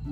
ഈശോ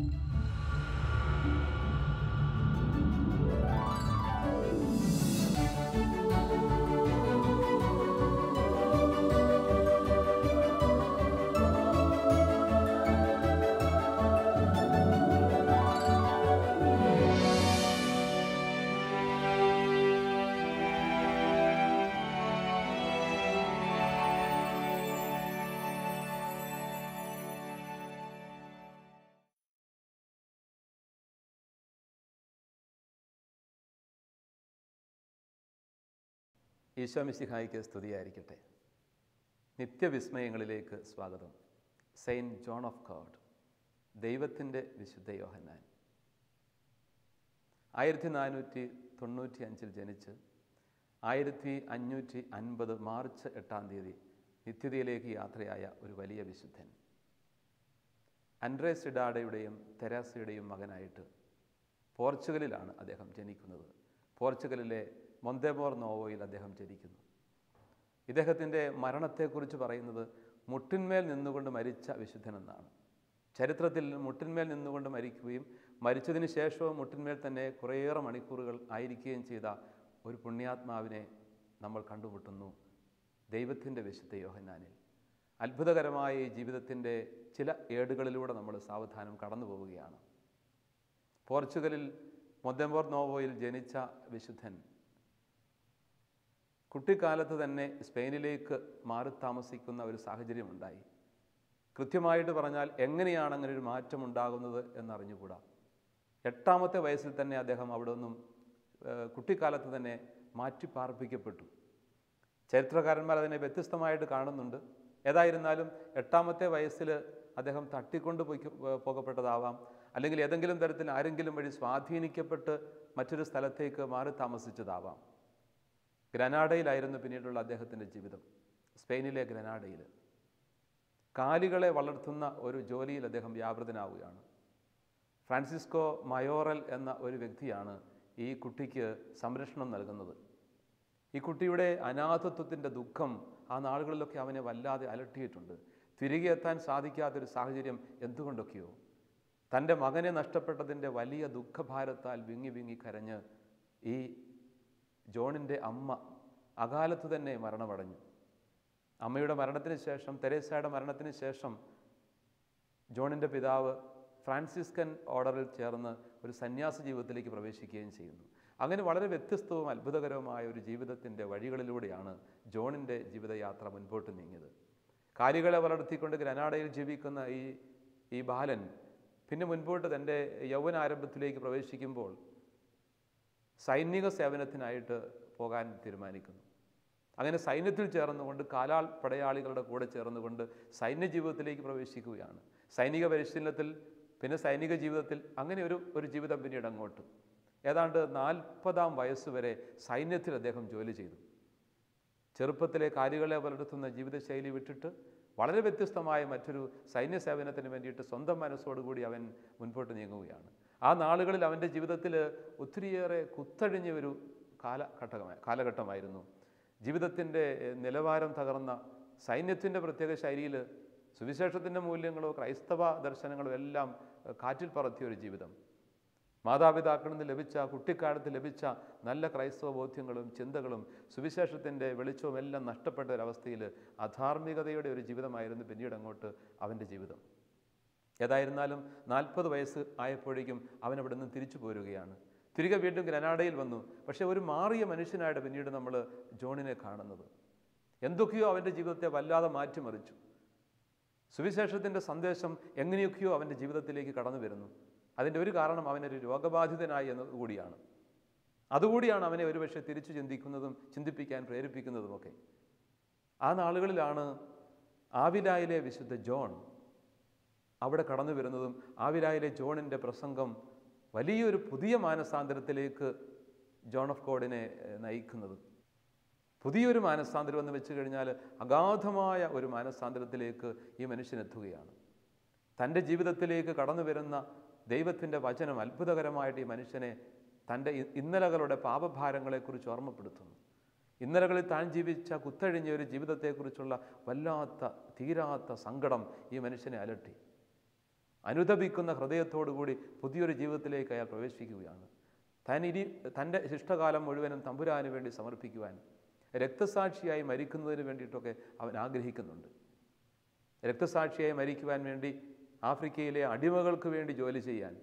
മിശിഹായ്ക്ക് സ്തുതിയായിരിക്കട്ടെ. നിത്യവിസ്മയങ്ങളിലേക്ക് സ്വാഗതം. സെയിൻറ്റ് ജോൺ ഓഫ് ഗോഡ്, ദൈവത്തിൻ്റെ വിശുദ്ധ യോഹന്നാൻ. 1495 ജനിച്ച് 1550 മാർച്ച് 8 നിത്യതയിലേക്ക് യാത്രയായ ഒരു വലിയ വിശുദ്ധൻ. അൻഡ്രേസ് ഇഡാഡയുടെയും തെരേസയുടെയും മകനായിട്ട് പോർച്ചുഗലിലാണ് അദ്ദേഹം ജനിക്കുന്നത്. പോർച്ചുഗലിലെ മൊന്തേമോർ നോവോയിൽ അദ്ദേഹം ജനിക്കുന്നു. ഇദ്ദേഹത്തിൻ്റെ മരണത്തെക്കുറിച്ച് പറയുന്നത് മുട്ടിന്മേൽ നിന്നുകൊണ്ട് മരിച്ച വിശുദ്ധനെന്നാണ്. ചരിത്രത്തിൽ മുട്ടിന്മേൽ നിന്നുകൊണ്ട് മരിക്കുകയും മരിച്ചതിന് ശേഷവും മുട്ടിന്മേൽ തന്നെ കുറേയേറെ മണിക്കൂറുകൾ ആയിരിക്കുകയും ചെയ്ത ഒരു പുണ്യാത്മാവിനെ നമ്മൾ കണ്ടുമുട്ടുന്നു ദൈവത്തിൻ്റെ വിശുദ്ധ യോഹന്നാനിൽ. അത്ഭുതകരമായ ഈ ജീവിതത്തിൻ്റെ ചില ഏടുകളിലൂടെ നമ്മൾ സാവധാനം കടന്നു പോവുകയാണ്. പോർച്ചുഗലിൽ മൊന്തേമോർ നോവോയിൽ ജനിച്ച വിശുദ്ധൻ കുട്ടിക്കാലത്ത് തന്നെ സ്പെയിനിലേക്ക് മാറി താമസിക്കുന്ന ഒരു സാഹചര്യമുണ്ടായി. കൃത്യമായിട്ട് പറഞ്ഞാൽ എങ്ങനെയാണ് അങ്ങനെ ഒരു മാറ്റം ഉണ്ടാകുന്നത് എന്നറിഞ്ഞുകൂടാ. 8-ാമത്തെ വയസ്സിൽ തന്നെ അദ്ദേഹം അവിടെ നിന്നും കുട്ടിക്കാലത്ത് തന്നെ മാറ്റിപ്പാർപ്പിക്കപ്പെട്ടു. ചരിത്രകാരന്മാർ അതിനെ വ്യത്യസ്തമായിട്ട് കാണുന്നുണ്ട്. ഏതായിരുന്നാലും 8-ാമത്തെ വയസ്സിൽ അദ്ദേഹം തട്ടിക്കൊണ്ട് പോകപ്പെട്ടതാവാം, അല്ലെങ്കിൽ ഏതെങ്കിലും തരത്തിൽ ആരെങ്കിലും വഴി സ്വാധീനിക്കപ്പെട്ട് മറ്റൊരു സ്ഥലത്തേക്ക് മാറി താമസിച്ചതാവാം. ഗ്രനാഡയിലായിരുന്നു പിന്നീടുള്ള അദ്ദേഹത്തിൻ്റെ ജീവിതം. സ്പെയിനിലെ ഗ്രനാഡയിൽ കാലികളെ വളർത്തുന്ന ഒരു ജോലിയിൽ അദ്ദേഹം വ്യാപൃതനാവുകയാണ്. ഫ്രാൻസിസ്കോ മയോറൽ എന്ന ഒരു വ്യക്തിയാണ് ഈ കുട്ടിക്ക് സംരക്ഷണം നൽകുന്നത്. ഈ കുട്ടിയുടെ അനാഥത്വത്തിൻ്റെ ദുഃഖം ആ നാളുകളിലൊക്കെ അവനെ വല്ലാതെ അലട്ടിയിട്ടുണ്ട്. തിരികെ എത്താൻ സാധിക്കാത്തൊരു സാഹചര്യം എന്തുകൊണ്ടൊക്കെയോ. തൻ്റെ മകനെ നഷ്ടപ്പെട്ടതിൻ്റെ വലിയ ദുഃഖഭാരത്താൽ വിങ്ങി വിങ്ങി കരഞ്ഞ് ഈ ജോണിൻ്റെ അമ്മ അകാലത്ത് തന്നെ മരണമടഞ്ഞു. അമ്മയുടെ മരണത്തിന് ശേഷം, തെരേസയുടെ മരണത്തിന് ശേഷം, ജോണിൻ്റെ പിതാവ് ഫ്രാൻസിസ്കൻ ഓർഡറിൽ ചേർന്ന് ഒരു സന്യാസ ജീവിതത്തിലേക്ക് പ്രവേശിക്കുകയും ചെയ്യുന്നു. അങ്ങനെ വളരെ വ്യത്യസ്തവും അത്ഭുതകരവുമായ ഒരു ജീവിതത്തിൻ്റെ വഴികളിലൂടെയാണ് ജോണിൻ്റെ ജീവിതയാത്ര മുൻപോട്ട് നീങ്ങിയത്. കാലികളെ വളർത്തിക്കൊണ്ട് ഗ്രനാഡയിൽ ജീവിക്കുന്ന ഈ ബാലൻ പിന്നെ മുൻപോട്ട് തൻ്റെ യൗവനാരംഭത്തിലേക്ക് പ്രവേശിക്കുമ്പോൾ സൈനിക സേവനത്തിനായിട്ട് പോകാൻ തീരുമാനിക്കുന്നു. അങ്ങനെ സൈന്യത്തിൽ ചേർന്നുകൊണ്ട് കാലാൾ പടയാളികളുടെ കൂടെ ചേർന്നുകൊണ്ട് സൈന്യ ജീവിതത്തിലേക്ക് പ്രവേശിക്കുകയാണ്. സൈനിക പരിശീലനത്തിൽ, പിന്നെ സൈനിക ജീവിതത്തിൽ, അങ്ങനെ ഒരു ജീവിതം പിന്നീട് അങ്ങോട്ട് ഏതാണ്ട് 40-ാം വയസ്സ് വരെ സൈന്യത്തിൽ അദ്ദേഹം ജോലി ചെയ്തു. ചെറുപ്പത്തിലെ കാലികളെ വളർത്തുന്ന ജീവിതശൈലി വിട്ടിട്ട് വളരെ വ്യത്യസ്തമായ മറ്റൊരു സൈന്യ സേവനത്തിന് വേണ്ടിയിട്ട് സ്വന്തം മനസ്സോടുകൂടി അവൻ മുൻപോട്ട് നീങ്ങുകയാണ്. ആ നാളുകളിൽ അവൻ്റെ ജീവിതത്തിൽ ഒത്തിരിയേറെ കുത്തഴിഞ്ഞ ഒരു കാലഘട്ടമായിരുന്നു. ജീവിതത്തിൻ്റെ നിലവാരം തകർന്ന, സൈന്യത്തിൻ്റെ പ്രത്യേക ശൈലിയിൽ സുവിശേഷത്തിൻ്റെ മൂല്യങ്ങളോ ക്രൈസ്തവ ദർശനങ്ങളോ എല്ലാം കാറ്റിൽ പറത്തിയ ഒരു ജീവിതം. മാതാപിതാക്കളിൽ നിന്ന് ലഭിച്ച, കുട്ടിക്കാലത്ത് ലഭിച്ച നല്ല ക്രൈസ്തവ ബോധ്യങ്ങളും ചിന്തകളും സുവിശേഷത്തിൻ്റെ വെളിച്ചവും എല്ലാം നഷ്ടപ്പെട്ട ഒരവസ്ഥയിൽ അധാർമികതയുടെ ഒരു ജീവിതമായിരുന്നു പിന്നീട് അങ്ങോട്ട് അവൻ്റെ ജീവിതം. ഏതായിരുന്നാലും 40 വയസ്സ് ആയപ്പോഴേക്കും അവൻ അവിടെ നിന്ന് തിരിച്ചു പോരുകയാണ്. തിരികെ വീണ്ടും ഗ്രനാഡയിൽ വന്നു. പക്ഷേ ഒരു മാറിയ മനുഷ്യനായിട്ട് പിന്നീട് നമ്മൾ ജോണിനെ കാണുന്നത്. എന്തൊക്കെയോ അവൻ്റെ ജീവിതത്തെ വല്ലാതെ മാറ്റിമറിച്ചു. സുവിശേഷത്തിൻ്റെ സന്ദേശം എങ്ങനെയൊക്കെയോ അവൻ്റെ ജീവിതത്തിലേക്ക് കടന്നു വരുന്നു. അതിൻ്റെ ഒരു കാരണം അവനൊരു രോഗബാധിതനായി എന്നത് കൂടിയാണ്. അതുകൂടിയാണ് അവനെ ഒരുപക്ഷെ തിരിച്ചു ചിന്തിപ്പിക്കാൻ പ്രേരിപ്പിക്കുന്നതുമൊക്കെ. ആ നാളുകളിലാണ് ആവിലായിലെ വിശുദ്ധ ജോൺ അവിടെ കടന്നു വരുന്നതും ആവിലായിലെ ജോണിൻ്റെ പ്രസംഗം വലിയൊരു പുതിയ മാനസാന്തരത്തിലേക്ക് ജോൺ ഓഫ് ഗോഡിനെ നയിക്കുന്നത്. പുതിയൊരു മാനസാന്തരം എന്ന് വെച്ച് കഴിഞ്ഞാൽ അഗാധമായ ഒരു മാനസാന്തരത്തിലേക്ക് ഈ മനുഷ്യനെത്തുകയാണ്. തൻ്റെ ജീവിതത്തിലേക്ക് കടന്നു വരുന്ന ദൈവത്തിൻ്റെ വചനം അത്ഭുതകരമായിട്ട് ഈ മനുഷ്യനെ തൻ്റെ ഇന്നലകളുടെ പാപഭാരങ്ങളെക്കുറിച്ച് ഓർമ്മപ്പെടുത്തുന്നു. ഇന്നലകളിൽ താൻ ജീവിച്ച കുത്തഴിഞ്ഞ ഒരു ജീവിതത്തെക്കുറിച്ചുള്ള വല്ലാത്ത തീരാത്ത സങ്കടം ഈ മനുഷ്യനെ അലട്ടി. അനുതപിക്കുന്ന ഹൃദയത്തോടുകൂടി പുതിയൊരു ജീവിതത്തിലേക്ക് അയാൾ പ്രവേശിക്കുകയാണ്. തൻ്റെ ശിഷ്ടകാലം മുഴുവനും തമ്പുരാന് വേണ്ടി സമർപ്പിക്കുവാൻ, രക്തസാക്ഷിയായി മരിക്കുന്നതിന് വേണ്ടിയിട്ടൊക്കെ അവൻ ആഗ്രഹിക്കുന്നുണ്ട്. രക്തസാക്ഷിയായി മരിക്കുവാൻ വേണ്ടി ആഫ്രിക്കയിലെ അടിമകൾക്ക് വേണ്ടി ജോലി ചെയ്യാൻ,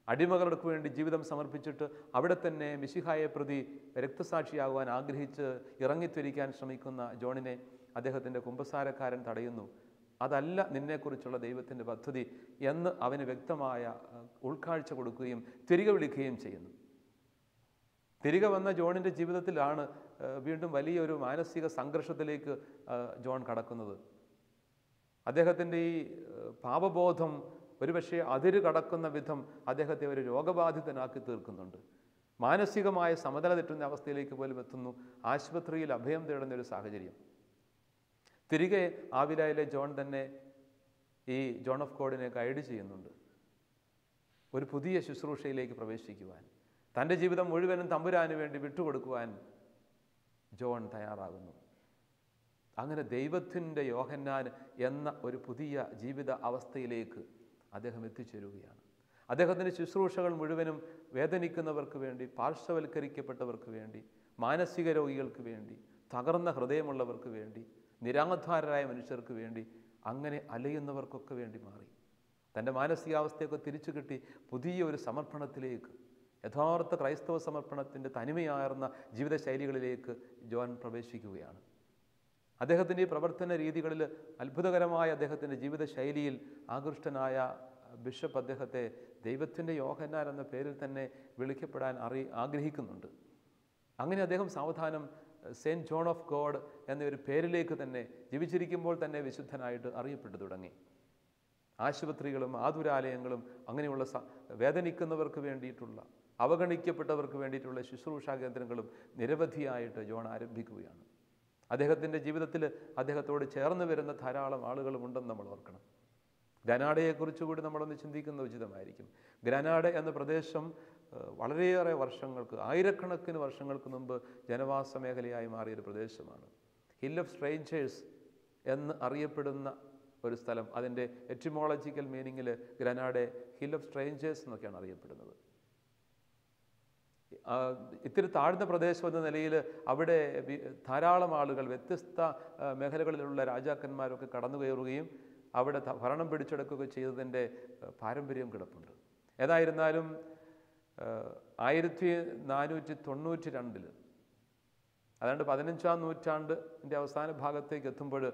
അടിമകൾക്ക് വേണ്ടി ജീവിതം സമർപ്പിച്ചിട്ട് അവിടെ തന്നെ മിശിഹായെ പ്രതി രക്തസാക്ഷിയാകുവാൻ ആഗ്രഹിച്ച് ഇറങ്ങിത്തിരിക്കാൻ ശ്രമിക്കുന്ന ജോണിനെ അദ്ദേഹത്തിൻ്റെ കുമ്പസാരക്കാരൻ തടയുന്നു. അതല്ല നിന്നെക്കുറിച്ചുള്ള ദൈവത്തിൻ്റെ പദ്ധതി എന്ന് അവന് വ്യക്തമായ ഉൾക്കാഴ്ച കൊടുക്കുകയും തിരികെ വിളിക്കുകയും ചെയ്യുന്നു. തിരികെ വന്ന ജോണിൻ്റെ ജീവിതത്തിലാണ് വീണ്ടും വലിയൊരു മാനസിക സംഘർഷത്തിലേക്ക് ജോൺ കടക്കുന്നത്. അദ്ദേഹത്തിൻ്റെ ഈ പാപബോധം ഒരുപക്ഷെ അതിര് കടക്കുന്ന വിധം അദ്ദേഹത്തെ ഒരു രോഗബാധിതനാക്കി തീർക്കുന്നുണ്ട്. മാനസികമായ സമനില തെറ്റുന്ന അവസ്ഥയിലേക്ക് പോലും എത്തുന്നു. ആശുപത്രിയിൽ അഭയം തേടുന്ന ഒരു സാഹചര്യം. തിരികെ ആവിലയിലെ ജോൺ തന്നെ ഈ ജോൺ ഓഫ് ഗോഡിനെ ഗൈഡ് ചെയ്യുന്നുണ്ട്. ഒരു പുതിയ ശുശ്രൂഷയിലേക്ക് പ്രവേശിക്കുവാൻ, തൻ്റെ ജീവിതം മുഴുവനും തമ്പുരാന് വേണ്ടി വിട്ടുകൊടുക്കുവാൻ ജോൺ തയ്യാറാകുന്നു. അങ്ങനെ ദൈവത്തിൻ്റെ യോഹന്നാൻ എന്ന ഒരു പുതിയ ജീവിത അവസ്ഥയിലേക്ക് അദ്ദേഹം എത്തിച്ചേരുകയാണ്. അദ്ദേഹത്തിൻ്റെ ശുശ്രൂഷകൾ മുഴുവനും വേദനിക്കുന്നവർക്ക് വേണ്ടി, പാർശ്വവൽക്കരിക്കപ്പെട്ടവർക്ക് വേണ്ടി, മാനസിക രോഗികൾക്ക് വേണ്ടി, തകർന്ന ഹൃദയമുള്ളവർക്ക് വേണ്ടി, നിരാധാരരായ മനുഷ്യർക്ക് വേണ്ടി, അങ്ങനെ അലയുന്നവർക്കൊക്കെ വേണ്ടി മാറി. തൻ്റെ മാനസികാവസ്ഥയൊക്കെ തിരിച്ചു കിട്ടി പുതിയ ഒരു സമർപ്പണത്തിലേക്ക്, യഥാർത്ഥ ക്രൈസ്തവ സമർപ്പണത്തിൻ്റെ തനിമയാർന്ന ജീവിതശൈലികളിലേക്ക് ജോൺ പ്രവേശിക്കുകയാണ്. അദ്ദേഹത്തിൻ്റെ ഈ പ്രവർത്തന രീതികളിൽ അത്ഭുതകരമായ അദ്ദേഹത്തിൻ്റെ ജീവിതശൈലിയിൽ ആകൃഷ്ടനായ ബിഷപ്പ് അദ്ദേഹത്തെ ദൈവത്തിൻ്റെ യോഹന്നാൻ എന്ന പേരിൽ തന്നെ വിളിക്കപ്പെടാൻ ആഗ്രഹിക്കുന്നുണ്ട്. അങ്ങനെ അദ്ദേഹം സാവധാനം സെയിൻറ്റ് ജോൺ ഓഫ് ഗോഡ് എന്നൊരു പേരിലേക്ക് തന്നെ ജീവിച്ചിരിക്കുമ്പോൾ തന്നെ വിശുദ്ധനായിട്ട് അറിയപ്പെട്ടു തുടങ്ങി. ആശുപത്രികളും ആതുരാലയങ്ങളും അങ്ങനെയുള്ള വേദനിക്കുന്നവർക്ക് വേണ്ടിയിട്ടുള്ള, അവഗണിക്കപ്പെട്ടവർക്ക് വേണ്ടിയിട്ടുള്ള ശുശ്രൂഷാ കേന്ദ്രങ്ങളും നിരവധിയായിട്ട് ജോൺ ആരംഭിക്കുകയാണ്. അദ്ദേഹത്തിൻ്റെ ജീവിതത്തിൽ അദ്ദേഹത്തോട് ചേർന്ന് വരുന്ന ധാരാളം ആളുകളും ഉണ്ടെന്ന് നമ്മൾ ഓർക്കണം. ഗ്രനാഡയെക്കുറിച്ച് കൂടി നമ്മളൊന്ന് ചിന്തിക്കുന്നത് ഉചിതമായിരിക്കും. ഗ്രനാഡ് എന്ന പ്രദേശം വളരെയേറെ വർഷങ്ങൾക്ക്, ആയിരക്കണക്കിന് വർഷങ്ങൾക്ക് മുമ്പ് ജനവാസ മേഖലയായി മാറിയൊരു പ്രദേശമാണ്. ഹിൽ ഓഫ് സ്ട്രേഞ്ചേഴ്സ് എന്ന് അറിയപ്പെടുന്ന ഒരു സ്ഥലം. അതിൻ്റെ എറ്റിമോളജിക്കൽ മീനിങ്ങിൽ ഗ്രനാഡ് ഹിൽ ഓഫ് സ്ട്രേഞ്ചേഴ്സ് എന്നൊക്കെയാണ് അറിയപ്പെടുന്നത്. ഇത്തിരി താഴ്ന്ന പ്രദേശം എന്ന നിലയിൽ അവിടെ ധാരാളം ആളുകൾ, വ്യത്യസ്ത മേഖലകളിലുള്ള രാജാക്കന്മാരൊക്കെ കടന്നു കയറുകയും അവിടെ ഭരണം പിടിച്ചെടുക്കുകയും ചെയ്തതിൻ്റെ പാരമ്പര്യം കിടപ്പുണ്ട്. ഏതായിരുന്നാലും 1492 അതാണ്ട് 15-ാം നൂറ്റാണ്ടിൻ്റെ അവസാന ഭാഗത്തേക്ക് എത്തുമ്പോൾ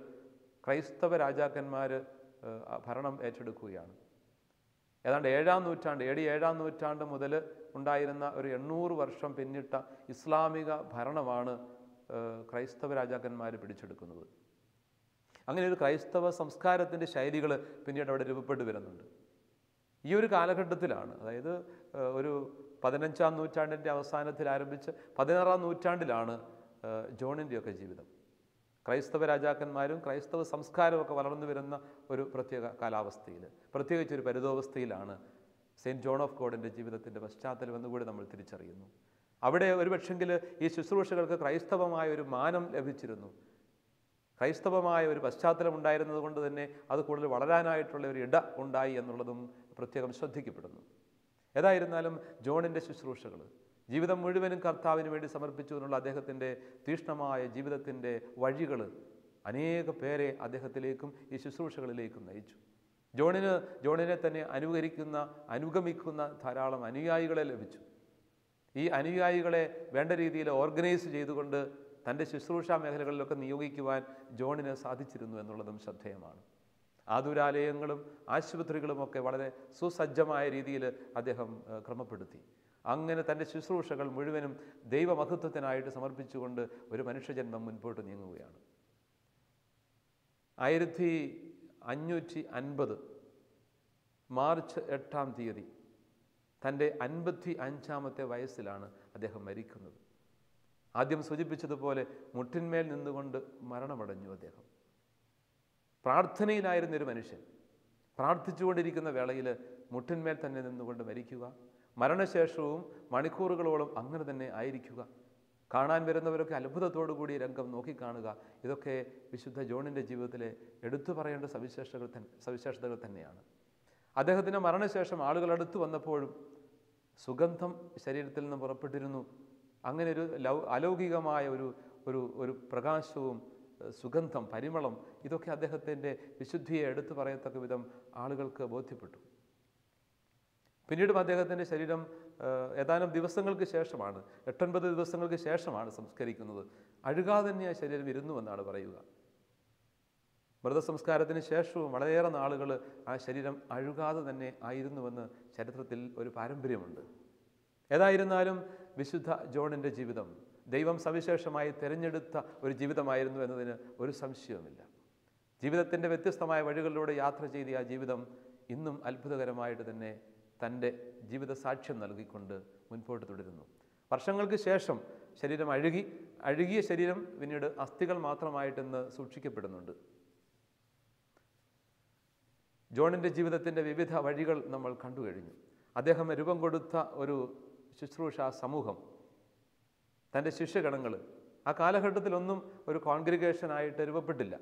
ക്രൈസ്തവ രാജാക്കന്മാർ ഭരണം ഏറ്റെടുക്കുകയാണ്. ഏതാണ്ട് 7-ാം നൂറ്റാണ്ട്, AD 7-ാം നൂറ്റാണ്ട് മുതൽ ഉണ്ടായിരുന്ന ഒരു 800 വർഷം പിന്നിട്ട ഇസ്ലാമിക ഭരണമാണ് ക്രൈസ്തവ രാജാക്കന്മാർ പിടിച്ചെടുക്കുന്നത്. അങ്ങനെ ഒരു ക്രൈസ്തവ സംസ്കാരത്തിൻ്റെ ശൈലികൾ പിന്നീട് അവിടെ രൂപപ്പെട്ടു വരുന്നുണ്ട്. ഈ ഒരു കാലഘട്ടത്തിലാണ്, അതായത് ഒരു 15-ാം നൂറ്റാണ്ടിൻ്റെ അവസാനത്തിൽ ആരംഭിച്ച് 16-ാം നൂറ്റാണ്ടിലാണ് ജോണിൻ്റെയൊക്കെ ജീവിതം. ക്രൈസ്തവ രാജാക്കന്മാരും ക്രൈസ്തവ സംസ്കാരമൊക്കെ വളർന്നു വരുന്ന ഒരു പ്രത്യേക കാലാവസ്ഥയിൽ, പ്രത്യേകിച്ചൊരു പരിതോവസ്ഥയിലാണ് സെയിൻറ്റ് ജോൺ ഓഫ് ഗോഡിൻ്റെ ജീവിതത്തിൻ്റെ പശ്ചാത്തലം എന്നുകൂടി നമ്മൾ തിരിച്ചറിയുന്നു. അവിടെ ഒരു പക്ഷെങ്കിൽ ഈ ശുശ്രൂഷകൾക്ക് ക്രൈസ്തവമായ ഒരു മാനം ലഭിച്ചിരുന്നു. ക്രൈസ്തവമായ ഒരു പശ്ചാത്തലം ഉണ്ടായിരുന്നത് കൊണ്ട് തന്നെ അത് കൂടുതൽ വളരാനായിട്ടുള്ള ഒരു ഇട ഉണ്ടായി എന്നുള്ളതും പ്രത്യേകം ശ്രദ്ധിക്കപ്പെടുന്നു. ഏതായിരുന്നാലും ജോണിൻ്റെ ശുശ്രൂഷകൾ, ജീവിതം മുഴുവനും കർത്താവിന് വേണ്ടി സമർപ്പിച്ചു എന്നുള്ള അദ്ദേഹത്തിൻ്റെ തീക്ഷ്ണമായ ജീവിതത്തിൻ്റെ വഴികൾ അനേക പേരെ അദ്ദേഹത്തിലേക്കും ഈ ശുശ്രൂഷകളിലേക്കും നയിച്ചു. ജോണിനെ തന്നെ അനുഗമിക്കുന്ന ധാരാളം അനുയായികളെ ലഭിച്ചു. ഈ അനുയായികളെ വേണ്ട രീതിയിൽ ഓർഗനൈസ് ചെയ്തുകൊണ്ട് തൻ്റെ ശുശ്രൂഷാ മേഖലകളിലൊക്കെ നിയോഗിക്കുവാൻ ജോണിന് സാധിച്ചിരുന്നു എന്നുള്ളതും ശ്രദ്ധേയമാണ്. ആതുരാലയങ്ങളും ആശുപത്രികളുമൊക്കെ വളരെ സുസജ്ജമായ രീതിയിൽ അദ്ദേഹം ക്രമപ്പെടുത്തി. അങ്ങനെ തൻ്റെ ശുശ്രൂഷകൾ മുഴുവനും ദൈവമഹത്വത്തിനായിട്ട് സമർപ്പിച്ചുകൊണ്ട് ഒരു മനുഷ്യജന്മം മുൻപോട്ട് നീങ്ങുകയാണ്. 1550 മാർച്ച് 8-ാം തീയതി തൻ്റെ 55-ാമത്തെ വയസ്സിലാണ് അദ്ദേഹം മരിക്കുന്നത്. ആദ്യം സൂചിപ്പിച്ചതുപോലെ മുട്ടിന്മേൽ നിന്നുകൊണ്ട് മരണമടഞ്ഞു അദ്ദേഹം. പ്രാർത്ഥനയിലായിരുന്നൊരു മനുഷ്യൻ പ്രാർത്ഥിച്ചുകൊണ്ടിരിക്കുന്ന വേളയിൽ മുട്ടിന്മേൽ തന്നെ നിന്നുകൊണ്ട് മരിക്കുക, മരണശേഷവും മണിക്കൂറുകളോളം അങ്ങനെ തന്നെ ആയിരിക്കുക, കാണാൻ വരുന്നവരൊക്കെ അത്ഭുതത്തോടു കൂടി രംഗം നോക്കിക്കാണുക, ഇതൊക്കെ വിശുദ്ധ ജോണിൻ്റെ ജീവിതത്തിലെ എടുത്തു പറയേണ്ട സവിശേഷതകൾ തന്നെയാണ്. അദ്ദേഹത്തിൻ്റെ മരണശേഷം ആളുകൾ അടുത്ത് വന്നപ്പോഴും സുഗന്ധം ശരീരത്തിൽ നിന്ന് പുറപ്പെട്ടിരുന്നു. അങ്ങനെ ഒരു അലൗകികമായ ഒരു ഒരു ഒരു പ്രകാശവും സുഗന്ധം, പരിമളം, ഇതൊക്കെ അദ്ദേഹത്തിൻ്റെ വിശുദ്ധിയെ എടുത്തു പറയത്തക്ക വിധം ആളുകൾക്ക് ബോധ്യപ്പെട്ടു. പിന്നീടും അദ്ദേഹത്തിൻ്റെ ശരീരം ഏതാനും ദിവസങ്ങൾക്ക് ശേഷമാണ്, 8-9 ദിവസങ്ങൾക്ക് ശേഷമാണ് സംസ്കരിക്കുന്നത്. അഴുകാതെ തന്നെ ആ ശരീരം ഇരുന്നുവെന്നാണ് പറയുക. മൃതസംസ്കാരത്തിന് ശേഷവും വളരെയേറെ നാളുകൾ ആ ശരീരം അഴുകാതെ തന്നെ ആയിരുന്നുവെന്ന് ചരിത്രത്തിൽ ഒരു പാരമ്പര്യമുണ്ട്. ഏതായിരുന്നാലും വിശുദ്ധ ജോണിൻ്റെ ജീവിതം ദൈവം സവിശേഷമായി തിരഞ്ഞെടുത്ത ഒരു ജീവിതമായിരുന്നു എന്നതിന് ഒരു സംശയവുമില്ല. ജീവിതത്തിൻ്റെ വ്യത്യസ്തമായ വഴികളിലൂടെ യാത്ര ചെയ്ത ആ ജീവിതം ഇന്നും അത്ഭുതകരമായിട്ട് തന്നെ തൻ്റെ ജീവിത സാക്ഷ്യം നൽകിക്കൊണ്ട് മുൻപോട്ട് തുടരുന്നു. വർഷങ്ങൾക്ക് ശേഷം ശരീരം അഴുകിയ ശരീരം പിന്നീട് അസ്ഥികൾ മാത്രമായിട്ടിന്ന് സൂക്ഷിക്കപ്പെടുന്നുണ്ട്. ജോണിൻ്റെ ജീവിതത്തിൻ്റെ വിവിധ വഴികൾ നമ്മൾ കണ്ടു കഴിഞ്ഞു. അദ്ദേഹം രൂപം കൊടുത്ത ഒരു ശുശ്രൂഷ സമൂഹം, തൻ്റെ ശിഷ്യഗണങ്ങൾ ആ കാലഘട്ടത്തിലൊന്നും ഒരു കോൺഗ്രിഗേഷനായിട്ട് രൂപപ്പെട്ടില്ല.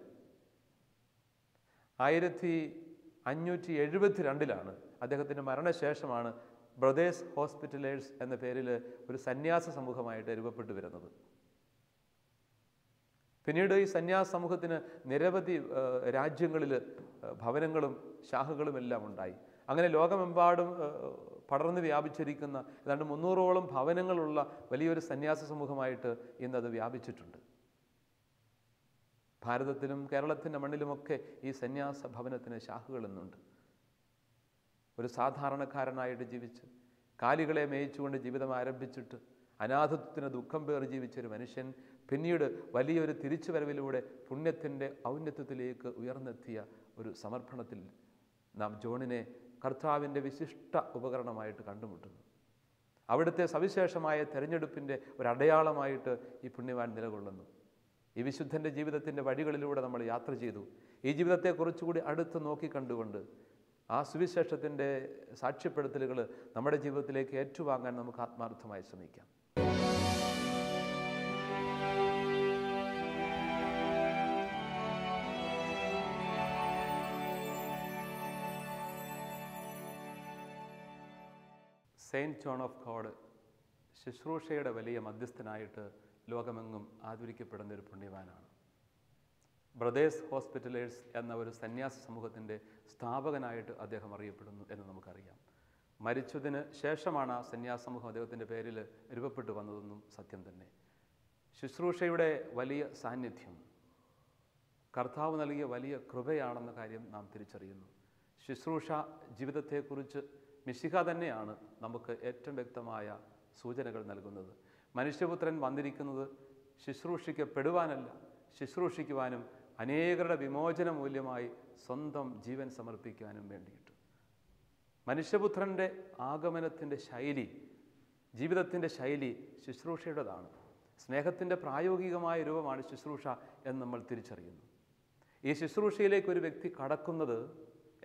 1572 അദ്ദേഹത്തിൻ്റെ മരണശേഷമാണ് ബ്രദേഴ്സ് ഹോസ്പിറ്റലേഴ്സ് എന്ന പേരിൽ ഒരു സന്യാസ സമൂഹമായിട്ട് രൂപപ്പെട്ടു വരുന്നത്. പിന്നീട് ഈ സന്യാസ സമൂഹത്തിന് നിരവധി രാജ്യങ്ങളിൽ ഭവനങ്ങളും ശാഖകളും എല്ലാം ഉണ്ടായി. അങ്ങനെ ലോകമെമ്പാടും പടർന്ന് വ്യാപിച്ചിരിക്കുന്ന ഏതാണ്ട് 300ഓളം ഭവനങ്ങളുള്ള വലിയൊരു സന്യാസ സമൂഹമായിട്ട് ഇന്നത് വ്യാപിച്ചിട്ടുണ്ട്. ഭാരതത്തിലും കേരളത്തിൻ്റെ മണ്ണിലുമൊക്കെ ഈ സന്യാസ ഭവനത്തിന് ശാഖകൾ ഇന്നുണ്ട്. ഒരു സാധാരണക്കാരനായിട്ട് ജീവിച്ച് കാലികളെ മേയിച്ചുകൊണ്ട് ജീവിതം ആരംഭിച്ചിട്ട് അനാഥത്വത്തിന് ദുഃഖം പേറി ജീവിച്ചൊരു മനുഷ്യൻ പിന്നീട് വലിയൊരു തിരിച്ചുവരവിലൂടെ പുണ്യത്തിൻ്റെ ഔന്നത്യത്തിലേക്ക് ഉയർന്നെത്തിയ ഒരു സമർപ്പണത്തിൽ നാം ജോണിനെ കർത്താവിൻ്റെ വിശിഷ്ട ഉപകരണമായിട്ട് കണ്ടുമുട്ടുന്നു. അവിടുത്തെ സവിശേഷമായ തെരഞ്ഞെടുപ്പിൻ്റെ ഒരു അടയാളമായിട്ട് ഈ പുണ്യവാൻ നിലകൊള്ളുന്നു. ഈ വിശുദ്ധൻ്റെ ജീവിതത്തിൻ്റെ വഴികളിലൂടെ നമ്മൾ യാത്ര ചെയ്തു. ഈ ജീവിതത്തെ കുറച്ചുകൂടി അടുത്ത് നോക്കിക്കണ്ടുകൊണ്ട് ആ സുവിശേഷത്തിൻ്റെ സാക്ഷ്യപ്പെടുത്തലുകൾ നമ്മുടെ ജീവിതത്തിലേക്ക് ഏറ്റുവാങ്ങാൻ നമുക്ക് ആത്മാർത്ഥമായി ശ്രമിക്കാം. സെയിൻറ്റ് ജോൺ ഓഫ് ഗോഡ് ശുശ്രൂഷയുടെ വലിയ മധ്യസ്ഥനായിട്ട് ലോകമെങ്ങും ആദരിക്കപ്പെടുന്ന ഒരു പുണ്യവാനാണ്. ബ്രദേഴ്സ് ഹോസ്പിറ്റലേഴ്സ് എന്ന ഒരു സന്യാസ സമൂഹത്തിൻ്റെ സ്ഥാപകനായിട്ട് അദ്ദേഹം അറിയപ്പെടുന്നു എന്ന് നമുക്കറിയാം. മരിച്ചതിന് ശേഷമാണ് ആ സന്യാസ സമൂഹം അദ്ദേഹത്തിൻ്റെ പേരിൽ രൂപപ്പെട്ടു വന്നതെന്നും സത്യം തന്നെ. ശുശ്രൂഷയുടെ വലിയ സാന്നിധ്യം കർത്താവ് നൽകിയ വലിയ കൃപയാണെന്ന കാര്യം നാം തിരിച്ചറിയുന്നു. ശുശ്രൂഷ ജീവിതത്തെക്കുറിച്ച് മിശിഹ തന്നെയാണ് നമുക്ക് ഏറ്റവും വ്യക്തമായ സൂചനകൾ നൽകുന്നത്. മനുഷ്യപുത്രൻ വന്നിരിക്കുന്നത് ശുശ്രൂഷിക്കപ്പെടുവാനല്ല, ശുശ്രൂഷിക്കുവാനും അനേകരുടെ വിമോചന മൂല്യമായി സ്വന്തം ജീവൻ സമർപ്പിക്കാനും വേണ്ടിയിട്ട്. മനുഷ്യപുത്രൻ്റെ ആഗമനത്തിൻ്റെ ശൈലി, ജീവിതത്തിൻ്റെ ശൈലി ശുശ്രൂഷയുടേതാണ്. സ്നേഹത്തിൻ്റെ പ്രായോഗികമായ രൂപമാണ് ശുശ്രൂഷ എന്ന് നമ്മൾ തിരിച്ചറിയുന്നു. ഈ ശുശ്രൂഷയിലേക്ക് ഒരു വ്യക്തി കടക്കുന്നത്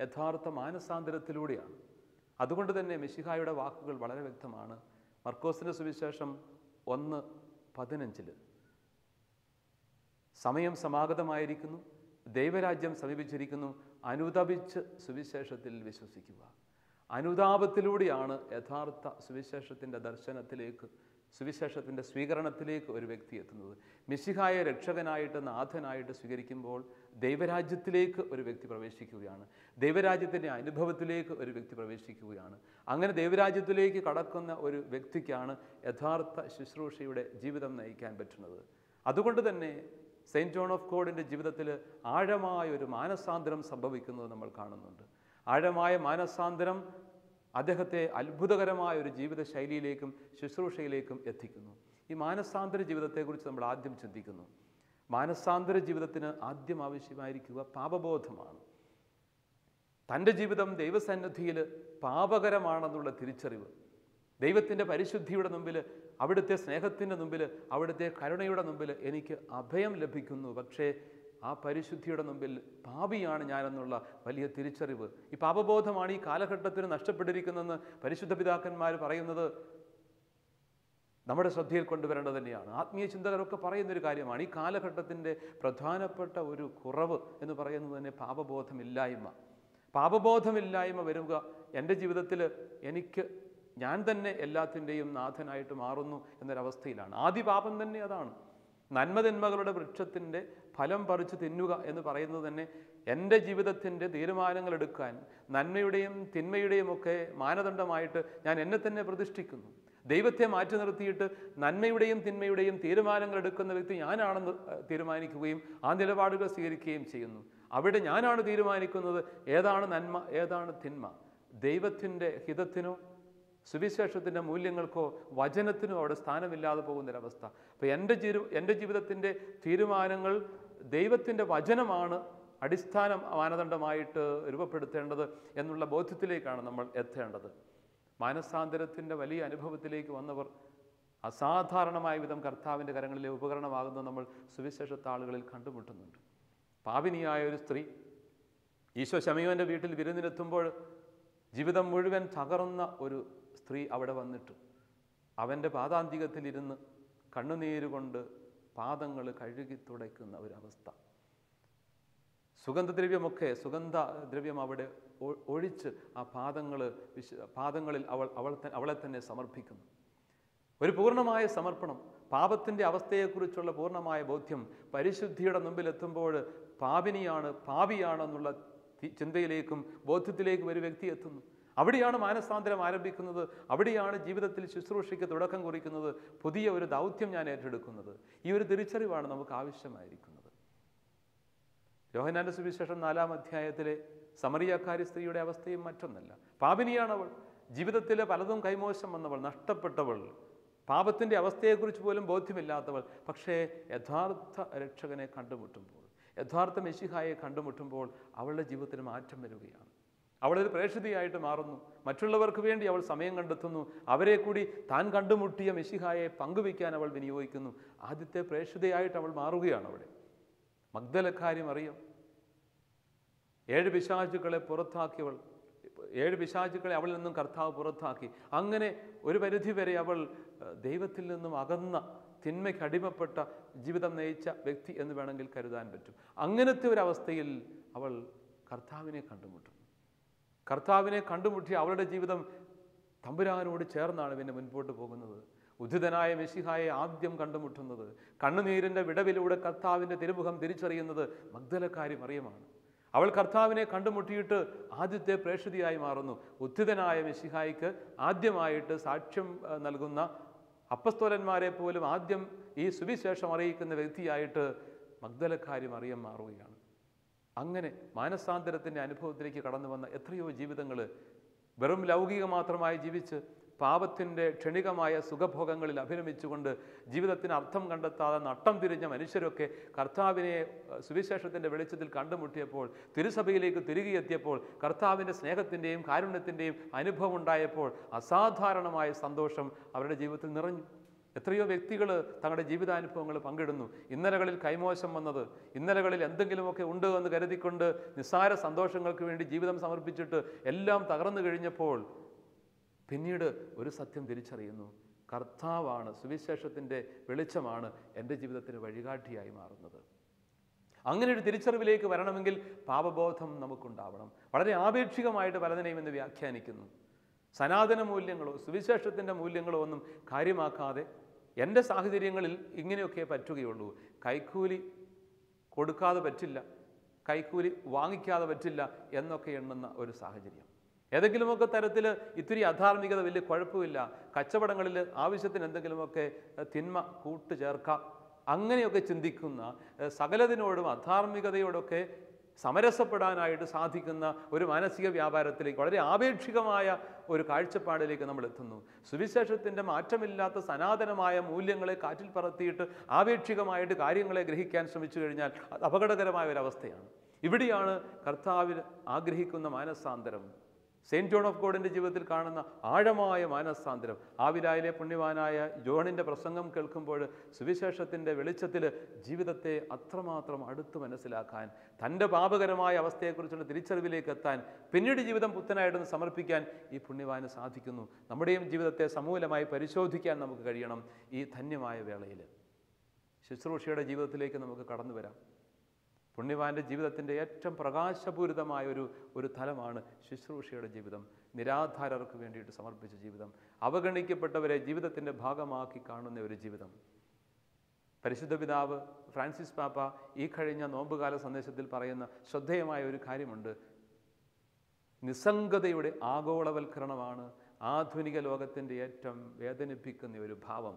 യഥാർത്ഥ മാനസാന്തരത്തിലൂടെയാണ്. അതുകൊണ്ട് തന്നെ മിശിഹായുടെ വാക്കുകൾ വളരെ വ്യക്തമാണ്. മർക്കോസിൻ്റെ സുവിശേഷം 1:15 സമയം സമാഗതമായിരിക്കുന്നു, ദൈവരാജ്യം സമീപിച്ചിരിക്കുന്നു, അനുതപിച്ച് സുവിശേഷത്തിൽ വിശ്വസിക്കുക. അനുതാപത്തിലൂടെയാണ് യഥാർത്ഥ സുവിശേഷത്തിൻ്റെ ദർശനത്തിലേക്ക്, സുവിശേഷത്തിൻ്റെ സ്വീകരണത്തിലേക്ക് ഒരു വ്യക്തി എത്തുന്നത്. മിശിഹായെ രക്ഷകനായിട്ട് നാഥനായിട്ട് സ്വീകരിക്കുമ്പോൾ ദൈവരാജ്യത്തിലേക്ക് ഒരു വ്യക്തി പ്രവേശിക്കുകയാണ്. ദൈവരാജ്യത്തിൻ്റെ അനുഭവത്തിലേക്ക് ഒരു വ്യക്തി പ്രവേശിക്കുകയാണ്. അങ്ങനെ ദൈവരാജ്യത്തിലേക്ക് കടക്കുന്ന ഒരു വ്യക്തിക്കാണ് യഥാർത്ഥ ശുശ്രൂഷയുടെ ജീവിതം നയിക്കാൻ പറ്റുന്നത്. അതുകൊണ്ട് തന്നെ സെയിൻറ്റ് ജോൺ ഓഫ് ഗോഡിൻ്റെ ജീവിതത്തിൽ ആഴമായ ഒരു മാനസാന്തരം സംഭവിക്കുന്നത് നമ്മൾ കാണുന്നുണ്ട്. ആഴമായ മാനസാന്തരം അദ്ദേഹത്തെ അത്ഭുതകരമായ ഒരു ജീവിത ശൈലിയിലേക്കും ശുശ്രൂഷയിലേക്കും എത്തിക്കുന്നു. ഈ മാനസാന്തര ജീവിതത്തെക്കുറിച്ച് നമ്മൾ ആദ്യം ചിന്തിക്കുന്നു. മാനസാന്തര ജീവിതത്തിന് ആദ്യം ആവശ്യമായിരിക്കുക പാപബോധമാണ്. തൻ്റെ ജീവിതം ദൈവസന്നിധിയിൽ പാപകരമാണെന്നുള്ള തിരിച്ചറിവ്, ദൈവത്തിൻ്റെ പരിശുദ്ധിയുടെ മുമ്പിൽ, അവിടുത്തെ സ്നേഹത്തിൻ്റെ മുമ്പിൽ, അവിടുത്തെ കരുണയുടെ മുമ്പിൽ എനിക്ക് അഭയം ലഭിക്കുന്നു, പക്ഷേ ആ പരിശുദ്ധിയുടെ മുമ്പിൽ പാപിയാണ് ഞാനെന്നുള്ള വലിയ തിരിച്ചറിവ്. ഈ പാപബോധമാണ് ഈ കാലഘട്ടത്തിന് നഷ്ടപ്പെട്ടിരിക്കുന്നതെന്ന് പരിശുദ്ധ പിതാക്കന്മാർ പറയുന്നത് നമ്മുടെ ശ്രദ്ധയിൽ കൊണ്ടുവരേണ്ടത് തന്നെയാണ്. ആത്മീയ ചിന്തകരൊക്കെ പറയുന്നൊരു കാര്യമാണ്. ഈ കാലഘട്ടത്തിൻ്റെ പ്രധാനപ്പെട്ട ഒരു കുറവ് എന്ന് പറയുന്നത് തന്നെ പാപബോധമില്ലായ്മ. പാപബോധമില്ലായ്മ വരിക, എൻ്റെ ജീവിതത്തിൽ ഞാൻ തന്നെ എല്ലാത്തിൻ്റെയും നാഥനായിട്ട് മാറുന്നു എന്നൊരവസ്ഥയിലാണ്. ആദ്യ പാപം തന്നെ അതാണ്. നന്മതിന്മകളുടെ വൃക്ഷത്തിൻ്റെ ഫലം പറിച്ച് തിന്നുക എന്ന് പറയുന്നത് തന്നെ എൻ്റെ ജീവിതത്തിൻ്റെ തീരുമാനങ്ങൾ എടുക്കാൻ നന്മയുടെയും തിന്മയുടെയും ഒക്കെ മാനദണ്ഡമായിട്ട് ഞാൻ എന്നെ തന്നെ പ്രതിഷ്ഠിക്കുന്നു. ദൈവത്തെ മാറ്റി നിർത്തിയിട്ട് നന്മയുടെയും തിന്മയുടെയും തീരുമാനങ്ങൾ എടുക്കുന്ന വ്യക്തി ഞാനാണെന്ന് തീരുമാനിക്കുകയും ആ നിലപാടുകൾ സ്വീകരിക്കുകയും ചെയ്യുന്നു. അവിടെ ഞാനാണ് തീരുമാനിക്കുന്നത് ഏതാണ് നന്മ, ഏതാണ് തിന്മ. ദൈവത്തിൻ്റെ ഹിതത്തിനോ സുവിശേഷത്തിൻ്റെ മൂല്യങ്ങൾക്കോ വചനത്തിനോ അവിടെ സ്ഥാനമില്ലാതെ പോകുന്നൊരവസ്ഥ. അപ്പോൾ എൻ്റെ ജീവിതത്തിൻ്റെ തീരുമാനങ്ങൾ ദൈവത്തിൻ്റെ വചനമാണ് അടിസ്ഥാന മാനദണ്ഡമായിട്ട് രൂപപ്പെടുത്തേണ്ടത് എന്നുള്ള ബോധ്യത്തിലേക്കാണ് നമ്മൾ എത്തേണ്ടത്. മാനസാന്തരത്തിൻ്റെ വലിയ അനുഭവത്തിലേക്ക് വന്നവർ അസാധാരണമായ വിധം കർത്താവിൻ്റെ കരങ്ങളിലെ ഉപകരണമാകുന്നത് നമ്മൾ സുവിശേഷത്താളുകളിൽ കണ്ടുമുട്ടുന്നുണ്ട്. പാപിനിയായ ഒരു സ്ത്രീ ഈശോ ശമയോൻ്റെ വീട്ടിൽ വിരുന്നിനെത്തുമ്പോൾ ജീവിതം മുഴുവൻ തകർന്ന ഒരു സ്ത്രീ അവിടെ വന്നിട്ട് അവൻ്റെ പാദാന്തികത്തിലിരുന്ന് കണ്ണുനീരുകൊണ്ട് പാദങ്ങൾ കഴുകി തുടയ്ക്കുന്ന ഒരവസ്ഥ. സുഗന്ധദ്രവ്യം അവിടെ ഒഴിച്ച് ആ പാദങ്ങളിൽ അവളെ തന്നെ സമർപ്പിക്കുന്നു. ഒരു പൂർണ്ണമായ സമർപ്പണം, പാപത്തിൻ്റെ അവസ്ഥയെക്കുറിച്ചുള്ള പൂർണ്ണമായ ബോധ്യം. പരിശുദ്ധിയുടെ മുമ്പിലെത്തുമ്പോൾ പാപിയാണെന്നുള്ള ചിന്തയിലേക്കും ബോധ്യത്തിലേക്കും ഒരു വ്യക്തി എത്തുന്നു. അവിടെയാണ് മാനസാന്തരം ആരംഭിക്കുന്നത്. അവിടെയാണ് ജീവിതത്തിൽ ശുശ്രൂഷയ്ക്ക് തുടക്കം കുറിക്കുന്നത്. പുതിയ ഒരു ദൗത്യം ഞാൻ ഏറ്റെടുക്കുന്നത്. ഈ ഒരു തിരിച്ചറിവാണ് നമുക്ക് ആവശ്യമായിരിക്കുന്നത്. യോഹന്നാന്റെ സുവിശേഷം 4-ാം അധ്യായത്തിലെ സമറിയക്കാരി സ്ത്രീയുടെ അവസ്ഥയും മറ്റൊന്നല്ല. പാപിനിയാണവൾ. ജീവിതത്തിലെ പലതും കൈമോശം വന്നവൾ, നഷ്ടപ്പെട്ടവൾ, പാപത്തിൻ്റെ അവസ്ഥയെക്കുറിച്ച് പോലും ബോധ്യമില്ലാത്തവൾ. പക്ഷേ യഥാർത്ഥ രക്ഷകനെ കണ്ടുമുട്ടുമ്പോൾ, യഥാർത്ഥ മെശിഹായെ കണ്ടുമുട്ടുമ്പോൾ അവളുടെ ജീവിതത്തിന് മാറ്റം വരികയാണ്. അവളൊരു പ്രേക്ഷിതയായിട്ട് മാറുന്നു. മറ്റുള്ളവർക്ക് വേണ്ടി അവൾ സമയം കണ്ടെത്തുന്നു. അവരെ കൂടി താൻ കണ്ടുമുട്ടിയ മെശിഹായെ പങ്കുവയ്ക്കാൻ അവൾ വിനിയോഗിക്കുന്നു. ആദ്യത്തെ പ്രേക്ഷിതയായിട്ട് അവൾ മാറുകയാണ് അവിടെ. മഗ്ദലക്കാരി മറിയം 7 പിശാചുക്കളെ പുറത്താക്കിയവൾ. 7 പിശാചുക്കളെ അവളിൽ നിന്നും കർത്താവ് പുറത്താക്കി. അങ്ങനെ ഒരു പരിധിവരെ അവൾ ദൈവത്തിൽ നിന്നും അകന്ന തിന്മയ്ക്ക് അടിമപ്പെട്ട ജീവിതം നയിച്ച വ്യക്തി എന്ന് വേണമെങ്കിൽ കരുതാൻ പറ്റും. അങ്ങനത്തെ ഒരവസ്ഥയിൽ അവൾ കർത്താവിനെ കണ്ടുമുട്ടുന്നു. കർത്താവിനെ കണ്ടുമുട്ടി അവളുടെ ജീവിതം തമ്പുരാനോട് ചേർന്നാണ് പിന്നെ മുൻപോട്ട് പോകുന്നത്. ഉദ്ധിതനായ മെശിഹായെ ആദ്യം കണ്ടുമുട്ടുന്നത്, കണ്ണുനീരിൻ്റെ വിടവിലൂടെ കർത്താവിൻ്റെ തിരുമുഖം തിരിച്ചറിയുന്നത് മഗ്ദലക്കാരി മറിയമാണ്. അവൾ കർത്താവിനെ കണ്ടുമുട്ടിയിട്ട് ആദ്യത്തെ പ്രേക്ഷിതയായി മാറുന്നു. ഉദ്ധിതനായ മെശിഹായ്ക്ക് ആദ്യമായിട്ട് സാക്ഷ്യം നൽകുന്ന അപ്പസ്തോലന്മാരെ പോലും ആദ്യം ഈ സുവിശേഷം അറിയിക്കുന്ന വ്യക്തിയായിട്ട് മഗ്ദലക്കാരി മറിയം മാറുകയാണ്. അങ്ങനെ മാനസാന്തരത്തിൻ്റെ അനുഭവത്തിലേക്ക് കടന്നു വന്ന എത്രയോ ജീവിതങ്ങൾ വെറും ലൗകിക മാത്രമായി ജീവിച്ച് പാപത്തിൻ്റെ ക്ഷണികമായ സുഖഭോഗങ്ങളിൽ അഭിരമിച്ചുകൊണ്ട് ജീവിതത്തിന് അർത്ഥം കണ്ടെത്താതെ നട്ടം തിരിഞ്ഞ മനുഷ്യരൊക്കെ കർത്താവിനെ സുവിശേഷത്തിൻ്റെ വെളിച്ചത്തിൽ കണ്ടുമുട്ടിയപ്പോൾ, തിരുസഭയിലേക്ക് തിരികെ എത്തിയപ്പോൾ, കർത്താവിൻ്റെ സ്നേഹത്തിൻ്റെയും കാരുണ്യത്തിൻ്റെയും അനുഭവം ഉണ്ടായപ്പോൾ അസാധാരണമായ സന്തോഷം അവരുടെ ജീവിതത്തിൽ നിറഞ്ഞു. എത്രയോ വ്യക്തികൾ തങ്ങളുടെ ജീവിതാനുഭവങ്ങൾ പങ്കിടുന്നു. ഇന്നലകളിൽ കൈമോശം വന്നത്, ഇന്നലകളിൽ എന്തെങ്കിലുമൊക്കെ ഉണ്ട് എന്ന് കരുതിക്കൊണ്ട് നിസ്സാര സന്തോഷങ്ങൾക്ക് വേണ്ടി ജീവിതം സമർപ്പിച്ചിട്ട് എല്ലാം തകർന്നു കഴിഞ്ഞപ്പോൾ പിന്നീട് ഒരു സത്യം തിരിച്ചറിയുന്നു. കർത്താവാണ്, സുവിശേഷത്തിൻ്റെ വെളിച്ചമാണ് എൻ്റെ ജീവിതത്തിന് വഴികാട്ടിയായി മാറുന്നത്. അങ്ങനെ ഒരു തിരിച്ചറിവിലേക്ക് വരണമെങ്കിൽ പാപബോധം നമുക്കുണ്ടാവണം. വളരെ ആപേക്ഷികമായിട്ട് പലതിനെയും ഇന്ന് വ്യാഖ്യാനിക്കുന്നു. സനാതന മൂല്യങ്ങളോ സുവിശേഷത്തിൻ്റെ മൂല്യങ്ങളോ ഒന്നും കാര്യമാക്കാതെ എൻ്റെ സാഹചര്യങ്ങളിൽ ഇങ്ങനെയൊക്കെ പറ്റുകയുള്ളൂ, കൈക്കൂലി കൊടുക്കാതെ പറ്റില്ല, കൈക്കൂലി വാങ്ങിക്കാതെ പറ്റില്ല എന്നൊക്കെ എണ്ണുന്ന ഒരു സാഹചര്യം. ഏതെങ്കിലുമൊക്കെ തരത്തിൽ ഇത്തിരി അധാർമികത വലിയ കുഴപ്പമില്ല, കച്ചവടങ്ങളിൽ ആവശ്യത്തിന് എന്തെങ്കിലുമൊക്കെ തിന്മ കൂട്ടുചേർക്കാം, അങ്ങനെയൊക്കെ ചിന്തിക്കുന്ന, സകലതിനോടും അധാർമികതയോടൊക്കെ സമരസപ്പെടാനായിട്ട് സാധിക്കുന്ന ഒരു മാനസിക വ്യാപാരത്തിലേക്ക്, വളരെ ആപേക്ഷികമായ ഒരു കാഴ്ചപ്പാടിലേക്ക് നമ്മൾ എത്തുന്നു. സുവിശേഷത്തിൻ്റെ മാറ്റമില്ലാത്ത സനാതനമായ മൂല്യങ്ങളെ കാറ്റിൽ പറത്തിയിട്ട് ആപേക്ഷികമായിട്ട് കാര്യങ്ങളെ ഗ്രഹിക്കാൻ ശ്രമിച്ചു കഴിഞ്ഞാൽ അത് അപകടകരമായ ഒരവസ്ഥയാണ്. ഇവിടെയാണ് കർത്താവിൽ ആഗ്രഹിക്കുന്ന മാനസാന്തരം, സെയിൻറ്റ് ജോൺ ഓഫ് ഗോഡിൻ്റെ ജീവിതത്തിൽ കാണുന്ന ആഴമായ മാനസാന്തരം. ആവിലായിലെ പുണ്യവാനായ ജോണിൻ്റെ പ്രസംഗം കേൾക്കുമ്പോൾ സുവിശേഷത്തിൻ്റെ വെളിച്ചത്തിൽ ജീവിതത്തെ അത്രമാത്രം അടുത്ത് മനസ്സിലാക്കാൻ, തൻ്റെ പാപകരമായ അവസ്ഥയെക്കുറിച്ചുള്ള തിരിച്ചറിവിലേക്ക് എത്താൻ, പിന്നീട് ജീവിതം പുത്തനായിട്ടൊന്ന് സമർപ്പിക്കാൻ ഈ പുണ്യവാന് സാധിക്കുന്നു. നമ്മുടെയും ജീവിതത്തെ സമൂലമായി പരിശോധിക്കാൻ നമുക്ക് കഴിയണം. ഈ ധന്യമായ വേളയിൽ ശുശ്രൂഷയുടെ ജീവിതത്തിലേക്ക് നമുക്ക് കടന്നു വരാം. പുണ്യവാൻ്റെ ജീവിതത്തിൻ്റെ ഏറ്റവും പ്രകാശപൂരിതമായ ഒരു തലമാണ് ശുശ്രൂഷയുടെ ജീവിതം. നിരാധാരർക്ക് വേണ്ടിയിട്ട് സമർപ്പിച്ച ജീവിതം, അവഗണിക്കപ്പെട്ടവരെ ജീവിതത്തിൻ്റെ ഭാഗമാക്കി കാണുന്ന ഒരു ജീവിതം. പരിശുദ്ധ പിതാവ് ഫ്രാൻസിസ് പാപ്പ ഈ കഴിഞ്ഞ നോമ്പുകാല സന്ദേശത്തിൽ പറയുന്ന ശ്രദ്ധേയമായ ഒരു കാര്യമുണ്ട്. നിസ്സംഗതയുടെ ആഗോളവൽക്കരണമാണ് ആധുനിക ലോകത്തിൻ്റെ ഏറ്റവും വേദനിപ്പിക്കുന്ന ഒരു ഭാവം.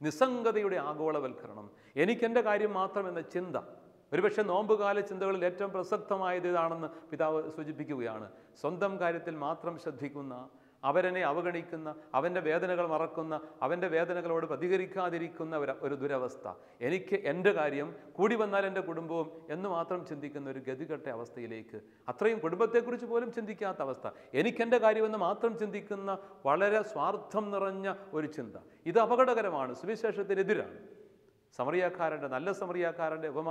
നിസ്സംഗതയുടെ ആഗോളവൽക്കരണം, എനിക്കെൻ്റെ കാര്യം മാത്രം എന്ന ചിന്ത. ഒരുപക്ഷെ നോമ്പുകാല ചിന്തകളിൽ ഏറ്റവും പ്രസക്തമായത് ഇതാണെന്ന് പിതാവ് സൂചിപ്പിക്കുകയാണ്. സ്വന്തം കാര്യത്തിൽ മാത്രം ശ്രദ്ധിക്കുന്ന, അവരനെ അവഗണിക്കുന്ന, അവൻ്റെ വേദനകൾ മറക്കുന്ന, അവൻ്റെ വേദനകളോട് പ്രതികരിക്കാതിരിക്കുന്ന ഒരു ദുരവസ്ഥ. എനിക്ക് എൻ്റെ കാര്യം, കൂടി വന്നാൽ എൻ്റെ കുടുംബവും എന്ന് മാത്രം ചിന്തിക്കുന്ന ഒരു ഗതികെട്ട അവസ്ഥയിലേക്ക്, അത്രയും കുടുംബത്തെക്കുറിച്ച് പോലും ചിന്തിക്കാത്ത അവസ്ഥ, എനിക്കെൻ്റെ കാര്യമെന്ന് മാത്രം ചിന്തിക്കുന്ന വളരെ സ്വാർത്ഥം നിറഞ്ഞ ഒരു ചിന്ത. ഇത് അപകടകരമാണ്, സുവിശേഷത്തിനെതിരാണ്. സമറിയാക്കാരൻ്റെ, നല്ല സമറിയാക്കാരൻ്റെ ഉപമ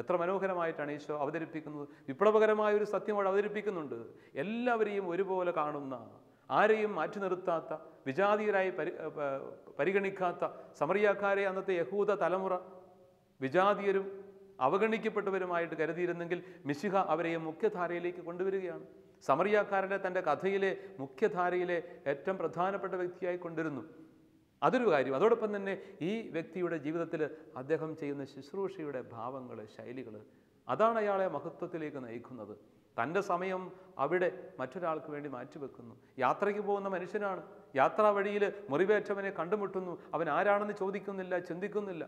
എത്ര മനോഹരമായിട്ടാണ് ഈശോ അവതരിപ്പിക്കുന്നത്. വിപ്ലവകരമായ ഒരു സത്യം അവിടെ അവതരിപ്പിക്കുന്നുണ്ട്. എല്ലാവരെയും ഒരുപോലെ കാണുന്ന, ആരെയും മാറ്റി നിർത്താത്ത, വിജാതീയരായി പരിഗണിക്കാത്ത സമറിയാക്കാരെ അന്നത്തെ യഹൂദ തലമുറ വിജാതീയരും അവഗണിക്കപ്പെട്ടവരുമായിട്ട് കരുതിയിരുന്നെങ്കിൽ മിശിഹ അവരെയും മുഖ്യധാരയിലേക്ക് കൊണ്ടുവരികയാണ്. സമറിയാക്കാരനെ തൻ്റെ കഥയിലെ മുഖ്യധാരയിലെ ഏറ്റവും പ്രധാനപ്പെട്ട വ്യക്തിയായി കൊണ്ടുവരുന്നു. അതൊരു കാര്യം. അതോടൊപ്പം തന്നെ ഈ വ്യക്തിയുടെ ജീവിതത്തിൽ അദ്ദേഹം ചെയ്യുന്ന ശുശ്രൂഷയുടെ ഭാവങ്ങൾ, ശൈലികൾ, അതാണ് അയാളെ മഹത്വത്തിലേക്ക് നയിക്കുന്നത്. തൻ്റെ സമയം അവിടെ മറ്റൊരാൾക്ക് വേണ്ടി മാറ്റിവെക്കുന്നു. യാത്രയ്ക്ക് പോകുന്ന മനുഷ്യനാണ്. യാത്രാ വഴിയിൽ മുറിവേറ്റവനെ കണ്ടുമുട്ടുന്നു. അവൻ ആരാണെന്ന് ചോദിക്കുന്നില്ല, ചിന്തിക്കുന്നില്ല.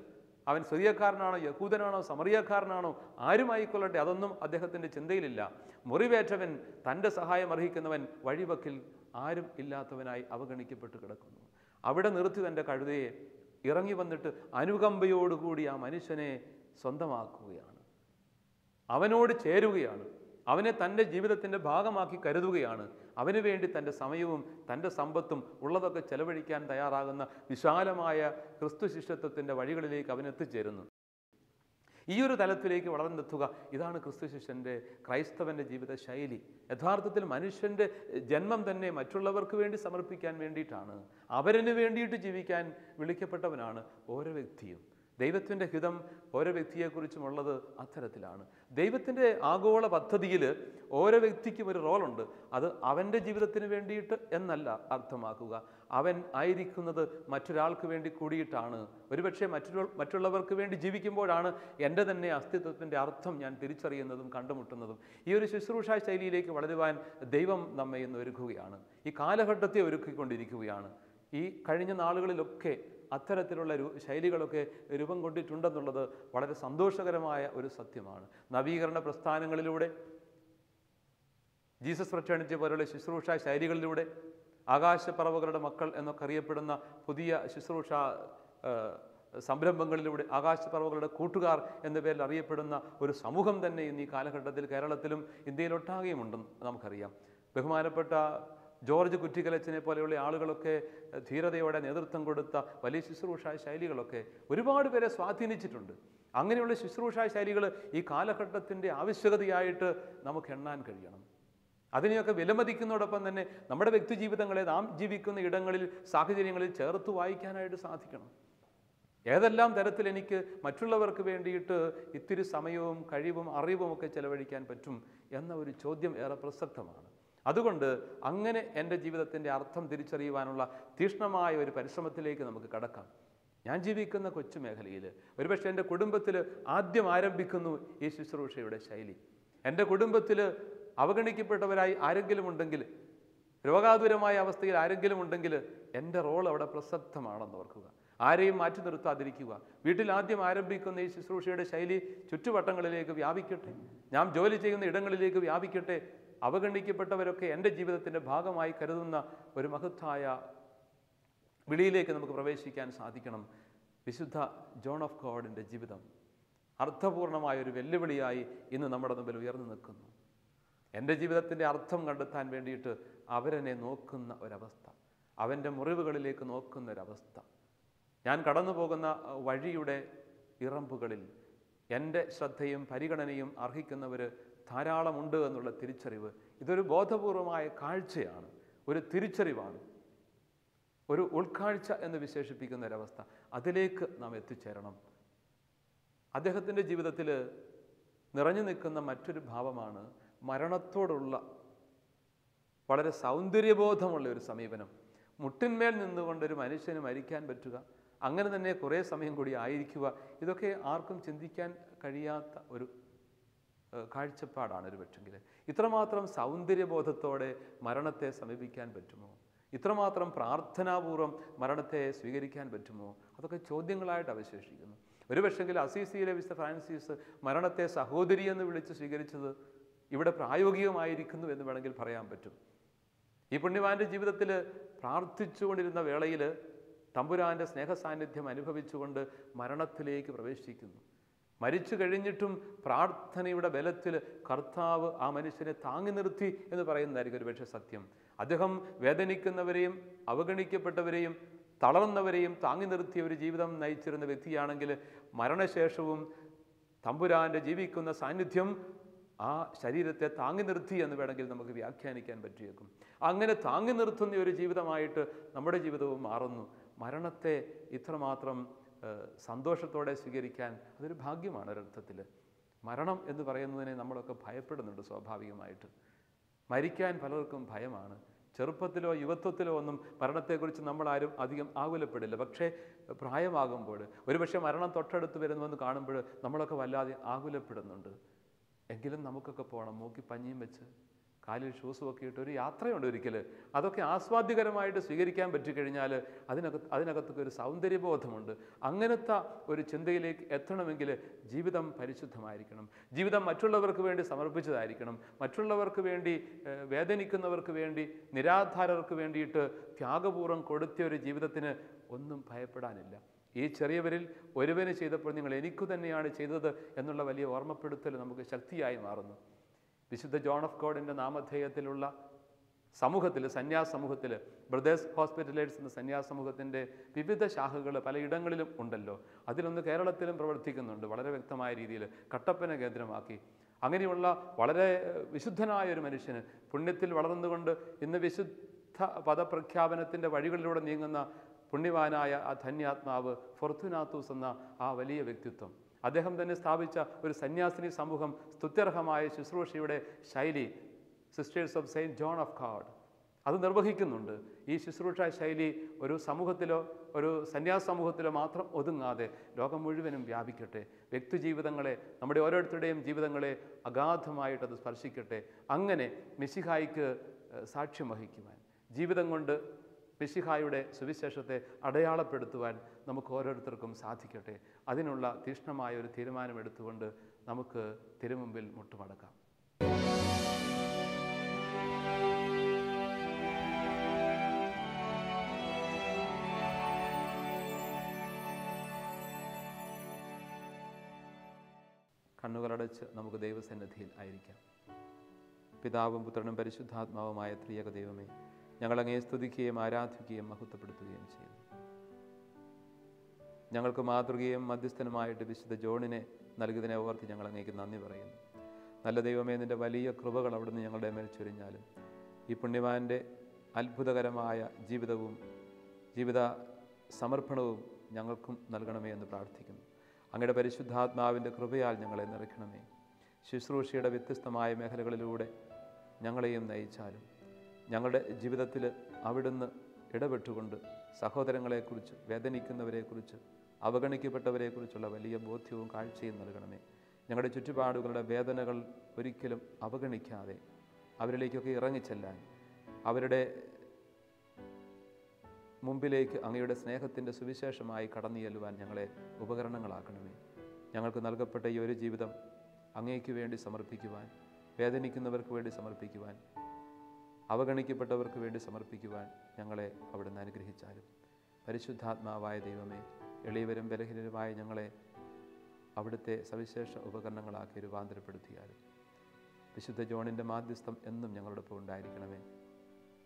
അവൻ സിറിയക്കാരനാണോ, യഹൂദനാണോ, സമറിയക്കാരനാണോ, ആരുമായിക്കൊള്ളട്ടെ, അതൊന്നും അദ്ദേഹത്തിൻ്റെ ചിന്തയിലില്ല. മുറിവേറ്റവൻ, തൻ്റെ സഹായം അർഹിക്കുന്നവൻ വഴിവക്കിൽ ആരും ഇല്ലാത്തവനായി അവഗണിക്കപ്പെട്ട് കിടക്കുന്നു. അവിടെ നിർത്തി തൻ്റെ കഴുതയെ ഇറങ്ങി വന്നിട്ട് അനുകമ്പയോടുകൂടി ആ മനുഷ്യനെ സ്വന്തമാക്കുകയാണ്, അവനോട് ചേരുകയാണ്, അവനെ തൻ്റെ ജീവിതത്തിൻ്റെ ഭാഗമാക്കി കരുതുകയാണ്. അവന് വേണ്ടി തൻ്റെ സമയവും തൻ്റെ സമ്പത്തും ഉള്ളതൊക്കെ ചെലവഴിക്കാൻ തയ്യാറാകുന്ന വിശാലമായ ക്രിസ്തു ശിഷ്യത്വത്തിൻ്റെ വഴികളിലേക്ക് അവൻ എത്തിച്ചേരുന്നു. ഈ ഒരു തലത്തിലേക്ക് വളർന്നെത്തുക, ഇതാണ് ക്രിസ്തു ശിഷ്യൻ്റെ, ക്രൈസ്തവൻ്റെ ജീവിത ശൈലി. യഥാർത്ഥത്തിൽ മനുഷ്യൻ്റെ ജന്മം തന്നെ മറ്റുള്ളവർക്ക് വേണ്ടി സമർപ്പിക്കാൻ വേണ്ടിയിട്ടാണ്. അവരന് വേണ്ടിയിട്ട് ജീവിക്കാൻ വിളിക്കപ്പെട്ടവനാണ് ഓരോ വ്യക്തിയും. ദൈവത്തിൻ്റെ ഹിതം ഓരോ വ്യക്തിയെക്കുറിച്ചുമുള്ളത് അത്തരത്തിലാണ്. ദൈവത്തിൻ്റെ ആഗോള പദ്ധതിയിൽ ഓരോ വ്യക്തിക്കും ഒരു റോളുണ്ട്. അത് അവൻ്റെ ജീവിതത്തിന് വേണ്ടിയിട്ട് എന്നല്ല അർത്ഥമാക്കുക. അവൻ ആയിരിക്കുന്നത് മറ്റൊരാൾക്ക് വേണ്ടി കൂടിയിട്ടാണ്. ഒരുപക്ഷെ മറ്റുള്ളവർക്ക് വേണ്ടി ജീവിക്കുമ്പോഴാണ് എൻ്റെ തന്നെ അസ്തിത്വത്തിൻ്റെ അർത്ഥം ഞാൻ തിരിച്ചറിയുന്നതും കണ്ടുമുട്ടുന്നതും. ഈ ഒരു ശുശ്രൂഷ ശൈലിയിലേക്ക് വളരുവാൻ ദൈവം നമ്മെ ഇന്ന് ഒരുക്കുകയാണ്. ഈ കാലഘട്ടത്തെ ഒരുക്കിക്കൊണ്ടിരിക്കുകയാണ്. ഈ കഴിഞ്ഞ നാളുകളിലൊക്കെ അത്തരത്തിലുള്ള ശൈലികളൊക്കെ രൂപം കൊണ്ടിട്ടുണ്ടെന്നുള്ളത് വളരെ സന്തോഷകരമായ ഒരു സത്യമാണ്. നവീകരണ പ്രസ്ഥാനങ്ങളിലൂടെ, ജീസസ് ഫ്രറ്റേണിറ്റി പോലുള്ള ശുശ്രൂഷ ശൈലികളിലൂടെ, ആകാശപ്പറവുകളുടെ മക്കൾ എന്നൊക്കെ അറിയപ്പെടുന്ന പുതിയ ശുശ്രൂഷ സംരംഭങ്ങളിലൂടെ, ആകാശപ്പറവുകളുടെ കൂട്ടുകാർ എന്ന പേരിൽ അറിയപ്പെടുന്ന ഒരു സമൂഹം തന്നെ ഇന്ന് ഈ കാലഘട്ടത്തിൽ കേരളത്തിലും ഇന്ത്യയിലൊട്ടാകെയും ഉണ്ടെന്ന് നമുക്കറിയാം. ബഹുമാനപ്പെട്ട ജോർജ് കുറ്റിക്കലച്ചനെ പോലെയുള്ള ആളുകളൊക്കെ ധീരതയോടെ നേതൃത്വം കൊടുത്ത വലിയ ശുശ്രൂഷ ശൈലികളൊക്കെ ഒരുപാട് പേരെ സ്വാധീനിച്ചിട്ടുണ്ട്. അങ്ങനെയുള്ള ശുശ്രൂഷ ശൈലികൾ ഈ കാലഘട്ടത്തിൻ്റെ ആവശ്യകതയായിട്ട് നമുക്ക് എണ്ണാൻ കഴിയണം. അതിനെയൊക്കെ വിലമതിക്കുന്നതോടൊപ്പം തന്നെ നമ്മുടെ വ്യക്തി ജീവിതങ്ങളെ നാം ജീവിക്കുന്ന ഇടങ്ങളിൽ, സാഹചര്യങ്ങളിൽ ചേർത്ത് വായിക്കാനായിട്ട് സാധിക്കണം. ഏതെല്ലാം തരത്തിൽ എനിക്ക് മറ്റുള്ളവർക്ക് വേണ്ടിയിട്ട് ഇത്തിരി സമയവും കഴിവും അറിവും ഒക്കെ ചെലവഴിക്കാൻ പറ്റും എന്ന ഒരു ചോദ്യം ഏറെ പ്രസക്തമാണ്. അതുകൊണ്ട് അങ്ങനെ എൻ്റെ ജീവിതത്തിൻ്റെ അർത്ഥം തിരിച്ചറിയുവാനുള്ള തീക്ഷ്ണമായ ഒരു പരിശ്രമത്തിലേക്ക് നമുക്ക് കടക്കാം. ഞാൻ ജീവിക്കുന്ന കൊച്ചു മേഖലയിൽ, ഒരുപക്ഷെ എൻ്റെ കുടുംബത്തിൽ ആദ്യം ആരംഭിക്കുന്നു ഈ ശുശ്രൂഷയുടെ ശൈലി. എൻ്റെ കുടുംബത്തിൽ അവഗണിക്കപ്പെട്ടവരായി ആരെങ്കിലും ഉണ്ടെങ്കിൽ, രോഗാതുരമായ അവസ്ഥയിൽ ആരെങ്കിലും ഉണ്ടെങ്കിൽ, എൻ്റെ റോൾ അവിടെ പ്രസക്തമാണെന്ന് ഓർക്കുക. ആരെയും മാറ്റി നിർത്താതിരിക്കുക. വീട്ടിൽ ആദ്യം ആരംഭിക്കുന്ന ഈ ശുശ്രൂഷയുടെ ശൈലി ചുറ്റുവട്ടങ്ങളിലേക്ക് വ്യാപിക്കട്ടെ, ഞാൻ ജോലി ചെയ്യുന്ന ഇടങ്ങളിലേക്ക് വ്യാപിക്കട്ടെ. അവഗണിക്കപ്പെട്ടവരൊക്കെ എൻ്റെ ജീവിതത്തിൻ്റെ ഭാഗമായി കരുതുന്ന ഒരു മഹത്തായ വിളിയിലേക്ക് നമുക്ക് പ്രവേശിക്കാൻ സാധിക്കണം. വിശുദ്ധ ജോൺ ഓഫ് ഗോഡിൻ്റെ ജീവിതം അർത്ഥപൂർണമായ ഒരു വെല്ലുവിളിയായി ഇന്ന് നമ്മുടെ മുമ്പിൽ ഉയർന്നു നിൽക്കുന്നു. എൻ്റെ ജീവിതത്തിൻ്റെ അർത്ഥം കണ്ടെത്താൻ വേണ്ടിയിട്ട് അവരെന്നെ നോക്കുന്ന ഒരവസ്ഥ, അവൻ്റെ മുറിവുകളിലേക്ക് നോക്കുന്ന ഒരവസ്ഥ, ഞാൻ കടന്നു പോകുന്ന വഴിയുടെ ഇറമ്പുകളിൽ എൻ്റെ ശ്രദ്ധയും പരിഗണനയും അർഹിക്കുന്നവർ ധാരാളമുണ്ട് എന്നുള്ള തിരിച്ചറിവ്, ഇതൊരു ബോധപൂർവമായ കാഴ്ചയാണ്, ഒരു തിരിച്ചറിവാണ്, ഒരു ഉൾക്കാഴ്ച എന്ന് വിശേഷിപ്പിക്കുന്ന ഒരവസ്ഥ. അതിലേക്ക് നാം എത്തിച്ചേരണം. അദ്ദേഹത്തിൻ്റെ ജീവിതത്തിൽ നിറഞ്ഞു നിൽക്കുന്ന മറ്റൊരു ഭാവമാണ് മരണത്തോടുള്ള വളരെ സൗന്ദര്യബോധമുള്ള ഒരു സമീപനം. മുട്ടിന്മേൽ നിന്നുകൊണ്ടൊരു മനുഷ്യന് മരിക്കാൻ പറ്റുക, അങ്ങനെ തന്നെ കുറേ സമയം കൂടി ആയിരിക്കുക, ഇതൊക്കെ ആർക്കും ചിന്തിക്കാൻ കഴിയാത്ത ഒരു കാഴ്ചപ്പാടാണ് ഒരു പക്ഷെങ്കിൽ. ഇത്രമാത്രം സൗന്ദര്യബോധത്തോടെ മരണത്തെ സമീപിക്കാൻ പറ്റുമോ? ഇത്രമാത്രം പ്രാർത്ഥനാപൂർവ്വം മരണത്തെ സ്വീകരിക്കാൻ പറ്റുമോ? അതൊക്കെ ചോദ്യങ്ങളായിട്ട് അവശേഷിക്കുന്നു. ഒരു പക്ഷെങ്കിൽ അസീസിയിലെ വിശുദ്ധ ഫ്രാൻസിസ് മരണത്തെ സഹോദരി എന്ന് വിളിച്ച് സ്വീകരിച്ചത് ഇവിടെ പ്രായോഗികമായിരിക്കുന്നു എന്ന് വേണമെങ്കിൽ പറയാൻ പറ്റും. ഈ പുണ്യവാന്റെ ജീവിതത്തിൽ പ്രാർത്ഥിച്ചുകൊണ്ടിരുന്ന വേളയിൽ തമ്പുരാൻ്റെ സ്നേഹസാന്നിധ്യം അനുഭവിച്ചുകൊണ്ട് മരണത്തിലേക്ക് പ്രവേശിക്കുന്നു. മരിച്ചു കഴിഞ്ഞിട്ടും പ്രാർത്ഥനയുടെ ബലത്തിൽ കർത്താവ് ആ മനുഷ്യനെ താങ്ങി നിർത്തി എന്ന് പറയുന്നതായിരിക്കും ഒരുപക്ഷെ സത്യം. അദ്ദേഹം വേദനിക്കുന്നവരെയും അവഗണിക്കപ്പെട്ടവരെയും തളർന്നവരെയും താങ്ങി നിർത്തിയ ഒരു ജീവിതം നയിച്ചിരുന്ന വ്യക്തിയാണെങ്കിൽ മരണശേഷവും തമ്പുരാൻ്റെ ജീവിക്കുന്ന സാന്നിധ്യം ആ ശരീരത്തെ താങ്ങി നിർത്തി എന്ന് വേണമെങ്കിൽ നമുക്ക് വ്യാഖ്യാനിക്കാൻ പറ്റിയേക്കും. അങ്ങനെ താങ്ങി നിർത്തുന്ന ഒരു ജീവിതമായിട്ട് നമ്മുടെ ജീവിതവും മാറുന്നു. മരണത്തെ ഇത്രമാത്രം സന്തോഷത്തോടെ സ്വീകരിക്കാൻ അതൊരു ഭാഗ്യമാണ്. ഒരർത്ഥത്തിൽ മരണം എന്ന് പറയുന്നതിനെ നമ്മളൊക്കെ ഭയപ്പെടുന്നുണ്ട് സ്വാഭാവികമായിട്ട്. മരിക്കാൻ പലർക്കും ഭയമാണ്. ചെറുപ്പത്തിലോ യുവത്വത്തിലോ ഒന്നും മരണത്തെക്കുറിച്ച് നമ്മളാരും അധികം ആകുലപ്പെടില്ല. പക്ഷേ പ്രായമാകുമ്പോൾ ഒരുപക്ഷെ മരണം തൊട്ടടുത്ത് വരുന്നുവെന്ന് കാണുമ്പോൾ നമ്മളൊക്കെ വല്ലാതെ ആകുലപ്പെടുന്നുണ്ട്. എങ്കിലും നമുക്കൊക്കെ പോകണം, മൂക്കി പഞ്ഞിയും വെച്ച് കാലിൽ ഷൂസും ഒക്കെ ഇട്ട് ഒരു യാത്രയുണ്ട് ഒരിക്കൽ. അതൊക്കെ ആസ്വാദ്യകരമായിട്ട് സ്വീകരിക്കാൻ പറ്റിക്കഴിഞ്ഞാൽ അതിനകത്തൊക്കെ ഒരു സൗന്ദര്യബോധമുണ്ട്. അങ്ങനത്തെ ഒരു ചിന്തയിലേക്ക് എത്തണമെങ്കിൽ ജീവിതം പരിശുദ്ധമായിരിക്കണം. ജീവിതം മറ്റുള്ളവർക്ക് വേണ്ടി സമർപ്പിച്ചതായിരിക്കണം. മറ്റുള്ളവർക്ക് വേണ്ടി, വേദനിക്കുന്നവർക്ക് വേണ്ടി, നിരാധാരർക്ക് വേണ്ടിയിട്ട് ത്യാഗപൂർവ്വം കൊടുത്ത ഒരു ജീവിതത്തിന് ഒന്നും ഭയപ്പെടാനില്ല. ഈ ചെറിയവരിൽ ഒരുവന് ചെയ്തപ്പോൾ നിങ്ങൾ എനിക്കു തന്നെയാണ് ചെയ്തത് എന്നുള്ള വലിയ ഓർമ്മപ്പെടുത്തൽ നമുക്ക് ശക്തിയായി മാറുന്നു. വിശുദ്ധ ജോൺ ഓഫ് ഗോഡിൻ്റെ നാമധേയത്തിലുള്ള സമൂഹത്തിൽ, സന്യാസ സമൂഹത്തിൽ, ബ്രദേഴ്സ് ഹോസ്പിറ്റലേഴ്സ് എന്ന സന്യാസ സമൂഹത്തിൻ്റെ വിവിധ ശാഖകൾ പലയിടങ്ങളിലും ഉണ്ടല്ലോ. അതിലൊന്ന് കേരളത്തിലും പ്രവർത്തിക്കുന്നുണ്ട് വളരെ വ്യക്തമായ രീതിയിൽ, കട്ടപ്പന കേന്ദ്രമാക്കി. അങ്ങനെയുള്ള വളരെ വിശുദ്ധനായ ഒരു മനുഷ്യന് പുണ്യത്തിൽ വളർന്നുകൊണ്ട് ഇന്ന് വിശുദ്ധ പദപ്രഖ്യാപനത്തിൻ്റെ വഴികളിലൂടെ നീങ്ങുന്ന പുണ്യവാനായ ആ ധന്യാത്മാവ് ഫോർത്തുനാത്തൂസ് എന്ന ആ വലിയ വ്യക്തിത്വം, അദ്ദേഹം തന്നെ സ്ഥാപിച്ച ഒരു സന്യാസിനി സമൂഹം, സ്തുത്യർഹമായ ശുശ്രൂഷയുടെ ശൈലി sisters of saint John of God അത് നിർവഹിക്കുന്നുണ്ട്. ഈ ശുശ്രൂഷ ശൈലി ഒരു സമൂഹത്തിലോ ഒരു സന്യാസ സമൂഹത്തിലോ മാത്രം ഒതുങ്ങാതെ ലോകം മുഴുവനും വ്യാപിക്കട്ടെ. വ്യക്തിജീവിതങ്ങളെ, നമ്മുടെ ഓരോരുത്തരുടെയും ജീവിതങ്ങളെ അഗാധമായിട്ടത് സ്പർശിക്കട്ടെ. അങ്ങനെ മിശിഹായ്ക്ക് സാക്ഷ്യം വഹിക്കുവാൻ, ജീവിതം കൊണ്ട് മിശിഹായുടെ സുവിശേഷത്തെ അടയാളപ്പെടുത്തുവാൻ നമുക്ക് ഓരോരുത്തർക്കും സാധിക്കട്ടെ. അതിനുള്ള തീക്ഷ്ണമായ ഒരു തീരുമാനമെടുത്തുകൊണ്ട് നമുക്ക് തിരുമുമ്പിൽ മുട്ടുമടക്കാം. കണ്ണുകളടച്ച് നമുക്ക് ദൈവസന്നിധിയിൽ ആയിരിക്കാം. പിതാവും പുത്രനും പരിശുദ്ധാത്മാവുമായ ത്രിയേക ദൈവമേ, ഞങ്ങളങ്ങയെ സ്തുതിക്കുകയും ആരാധിക്കുകയും മഹത്വപ്പെടുത്തുകയും ചെയ്യുന്നു. ഞങ്ങൾക്ക് മാതൃകയും മധ്യസ്ഥനുമായിട്ട് വിശുദ്ധ ജോണിനെ നൽകിയതിനെ ഓർത്ത് ഞങ്ങൾ അങ്ങേക്ക് നന്ദി പറയുന്നു. നല്ല ദൈവമേ, നിൻ്റെ വലിയ കൃപകൾ അവിടുന്ന് ഞങ്ങളുടെ മേൽ ചൊരിഞ്ഞാലും ഈ പുണ്യവാൻ്റെ അത്ഭുതകരമായ ജീവിതവും ജീവിത സമർപ്പണവും ഞങ്ങൾക്കും നൽകണമേ എന്ന് പ്രാർത്ഥിക്കുന്നു. അങ്ങയുടെ പരിശുദ്ധാത്മാവിൻ്റെ കൃപയാൽ ഞങ്ങളെ നിറയ്ക്കണമേ. ശുശ്രൂഷയുടെ വ്യത്യസ്തമായ മേഖലകളിലൂടെ ഞങ്ങളെയും നയിച്ചാലും ഞങ്ങളുടെ ജീവിതത്തിൽ അവിടുന്ന് ഇടപെട്ടുകൊണ്ട് സഹോദരങ്ങളെക്കുറിച്ച്, വേദനിക്കുന്നവരെക്കുറിച്ച്, അവഗണിക്കപ്പെട്ടവരെക്കുറിച്ചുള്ള വലിയ ബോധ്യവും കാഴ്ചയും നൽകണമേ. ഞങ്ങളുടെ ചുറ്റുപാടുകളുടെ വേദനകൾ ഒരിക്കലും അവഗണിക്കാതെ അവരിലേക്കൊക്കെ ഇറങ്ങിച്ചെല്ലാൻ, അവരുടെ മുമ്പിലേക്ക് അങ്ങയുടെ സ്നേഹത്തിൻ്റെ സുവിശേഷമായി കടന്നു ചെല്ലുവാൻ ഞങ്ങളെ ഉപകരണങ്ങളാക്കണമേ. ഞങ്ങൾക്ക് നൽകപ്പെട്ട ഈ ഒരു ജീവിതം അങ്ങേക്ക് വേണ്ടി സമർപ്പിക്കുവാൻ, വേദനിക്കുന്നവർക്ക് വേണ്ടി സമർപ്പിക്കുവാൻ, അവഗണിക്കപ്പെട്ടവർക്ക് വേണ്ടി സമർപ്പിക്കുവാൻ ഞങ്ങളെ അവിടുന്ന് അനുഗ്രഹിച്ചാലും. പരിശുദ്ധാത്മാവായ ദൈവമേ, എളിയവരും ബലഹീനരുമായ ഞങ്ങളെ അവിടുത്തെ സവിശേഷ ഉപകരണങ്ങളാക്കി രൂപാന്തരപ്പെടുത്തിയാലും വിശുദ്ധ ജോണിൻ്റെ മാധ്യസ്ഥം എന്നും ഞങ്ങളോടൊപ്പം ഉണ്ടായിരിക്കണമേ.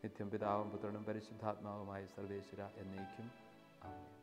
നിത്യം പിതാവും പുത്രനും പരിശുദ്ധാത്മാവുമായ സർവേശ്വര എന്നേക്കും ആമേൻ.